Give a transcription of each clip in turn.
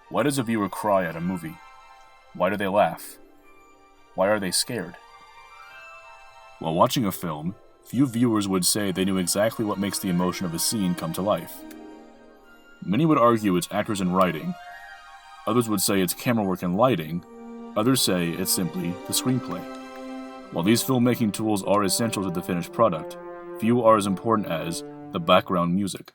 Why does a viewer cry at a movie? Why do they laugh? Why are they scared? While watching a film, few viewers would say they knew exactly what makes the emotion of a scene come to life. Many would argue it's actors and writing. Others would say it's camera work and lighting. Others say it's simply the screenplay. While these filmmaking tools are essential to the finished product, few are as important as the background music.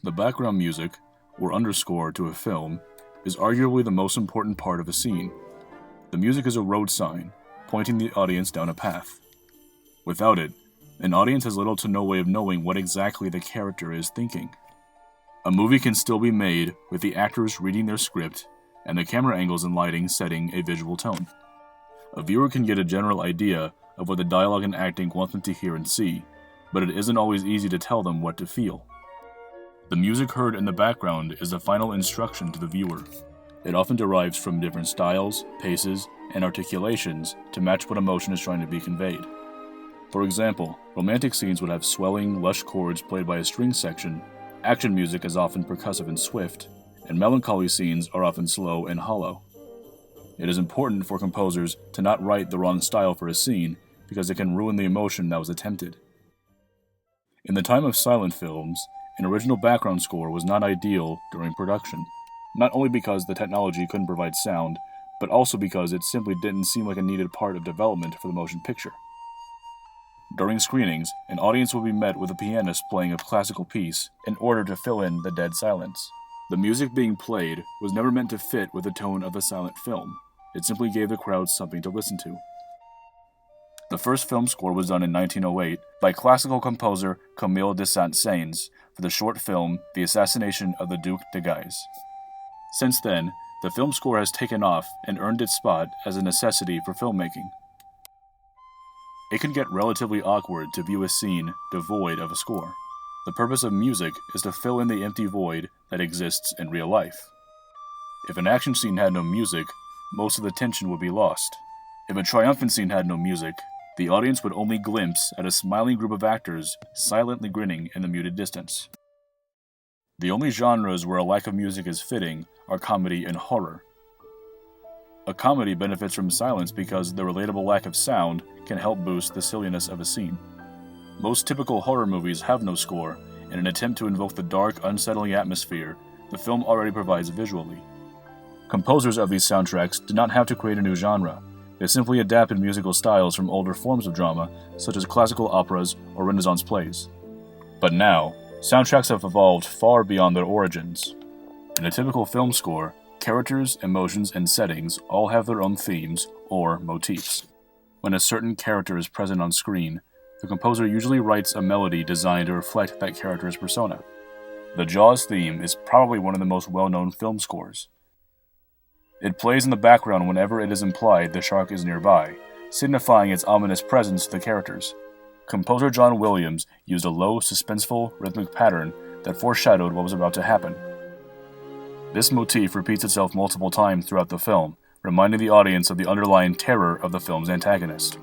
The background music, or underscore to a film, is arguably the most important part of a scene. The music is a road sign, pointing the audience down a path. Without it, an audience has little to no way of knowing what exactly the character is thinking. A movie can still be made with the actors reading their script and the camera angles and lighting setting a visual tone. A viewer can get a general idea of what the dialogue and acting want them to hear and see, but it isn't always easy to tell them what to feel. The music heard in the background is the final instruction to the viewer. It often derives from different styles, paces, and articulations to match what emotion is trying to be conveyed. For example, romantic scenes would have swelling, lush chords played by a string section, action music is often percussive and swift, and melancholy scenes are often slow and hollow. It is important for composers to not write the wrong style for a scene because it can ruin the emotion that was attempted. In the time of silent films, an original background score was not ideal during production, not only because the technology couldn't provide sound, but also because it simply didn't seem like a needed part of development for the motion picture. During screenings, an audience would be met with a pianist playing a classical piece in order to fill in the dead silence. The music being played was never meant to fit with the tone of the silent film. It simply gave the crowd something to listen to. The first film score was done in 1908 by classical composer Camille de Saint-Saëns for the short film The Assassination of the Duc de Guise. Since then, the film score has taken off and earned its spot as a necessity for filmmaking. It can get relatively awkward to view a scene devoid of a score. The purpose of music is to fill in the empty void that exists in real life. If an action scene had no music, most of the tension would be lost. If a triumphant scene had no music, the audience would only glimpse at a smiling group of actors silently grinning in the muted distance. The only genres where a lack of music is fitting are comedy and horror. A comedy benefits from silence because the relatable lack of sound can help boost the silliness of a scene. Most typical horror movies have no score, in an attempt to invoke the dark, unsettling atmosphere the film already provides visually. Composers of these soundtracks did not have to create a new genre. They simply adapted musical styles from older forms of drama, such as classical operas or Renaissance plays. But now, soundtracks have evolved far beyond their origins. In a typical film score, characters, emotions, and settings all have their own themes or motifs. When a certain character is present on screen, the composer usually writes a melody designed to reflect that character's persona. The Jaws theme is probably one of the most well-known film scores. It plays in the background whenever it is implied the shark is nearby, signifying its ominous presence to the characters. Composer John Williams used a low, suspenseful, rhythmic pattern that foreshadowed what was about to happen. This motif repeats itself multiple times throughout the film, reminding the audience of the underlying terror of the film's antagonist.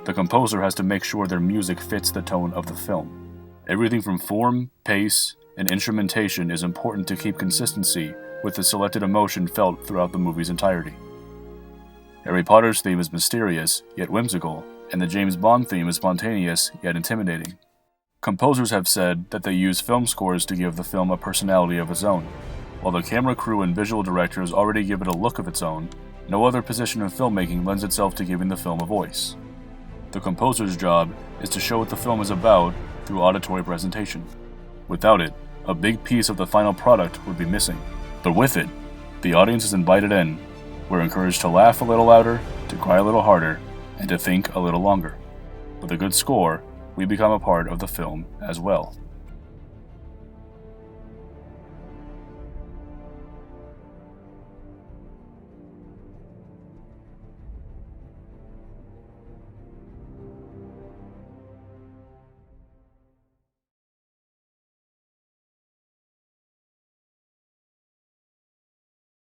The composer has to make sure their music fits the tone of the film. Everything from form, pace, and instrumentation is important to keep consistency with the selected emotion felt throughout the movie's entirety. Harry Potter's theme is mysterious, yet whimsical, and the James Bond theme is spontaneous, yet intimidating. Composers have said that they use film scores to give the film a personality of its own. While the camera crew and visual directors already give it a look of its own, no other position in filmmaking lends itself to giving the film a voice. The composer's job is to show what the film is about through auditory presentation. Without it, a big piece of the final product would be missing. But with it, the audience is invited in. We're encouraged to laugh a little louder, to cry a little harder, and to think a little longer. With a good score, we become a part of the film as well.